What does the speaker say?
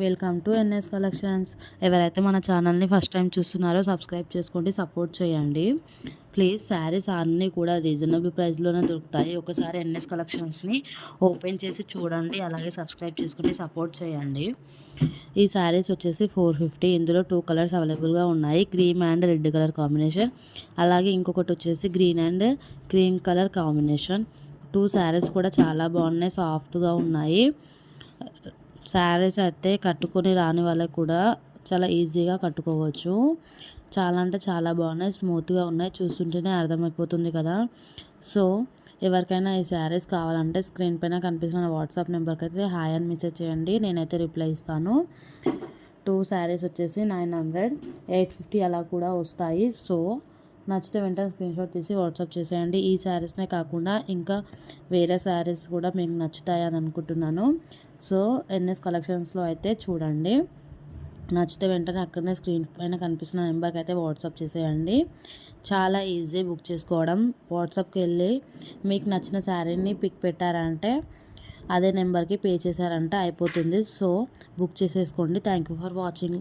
Welcome to NS collections. ఎవరైతే మన ఛానల్ని ఫస్ట్ టైం చూస్తున్నారో సబ్స్క్రైబ్ చేసుకోండి, సపోర్ట్ చేయండి ప్లీజ్. శారీస్ అన్నీ కూడా రీజనబుల్ ప్రైస్లోనే దొరుకుతాయి. ఒకసారి ఎన్ఎస్ కలెక్షన్స్ని ఓపెన్ చేసి చూడండి, అలాగే సబ్స్క్రైబ్ చేసుకోండి, సపోర్ట్ చేయండి. ఈ శారీస్ వచ్చేసి 450. ఇందులో 2 కలర్స్ అవైలబుల్గా ఉన్నాయి, cream and red colour combination. అలాగే ఇంకొకటి వచ్చేసి green and cream colour combination. 2 saris కూడా చాలా బాగున్నాయి, సాఫ్ట్గా ఉన్నాయి. శారీస్ అయితే కట్టుకొని రాని వాళ్ళకి కూడా చాలా ఈజీగా కట్టుకోవచ్చు. చాలా అంటే చాలా బాగున్నాయి, స్మూత్గా ఉన్నాయి, చూస్తుంటేనే అర్థమైపోతుంది కదా. సో ఎవరికైనా ఈ శారీస్ కావాలంటే స్క్రీన్ పైన కనిపిస్తున్న వాట్సాప్ నెంబర్కి అయితే హాయ్ అని మెసేజ్ చేయండి, నేనైతే రిప్లై ఇస్తాను. 2 శారీస్ వచ్చేసి 900, 850 అలా కూడా వస్తాయి. సో నచ్చితే వెంటనే స్క్రీన్షాట్ తీసి వాట్సాప్ చేసేయండి. ఈ శారీస్నే కాకుండా ఇంకా వేరే శారీస్ కూడా మీకు నచ్చుతాయని అనుకుంటున్నాను. సో ఎన్ఎస్ కలెక్షన్స్లో అయితే చూడండి, నచ్చితే వెంటనే అక్కడనే స్క్రీన్ పైన కనిపిస్తున్న నెంబర్కి అయితే వాట్సాప్ చేసేయండి. చాలా ఈజీ బుక్ చేసుకోవడం. వాట్సాప్కి వెళ్ళి మీకు నచ్చిన శారీని పిక్ పెట్టారంటే అదే నెంబర్కి పే చేశారంటే అయిపోతుంది. సో బుక్ చేసేసుకోండి. Thank you for watching.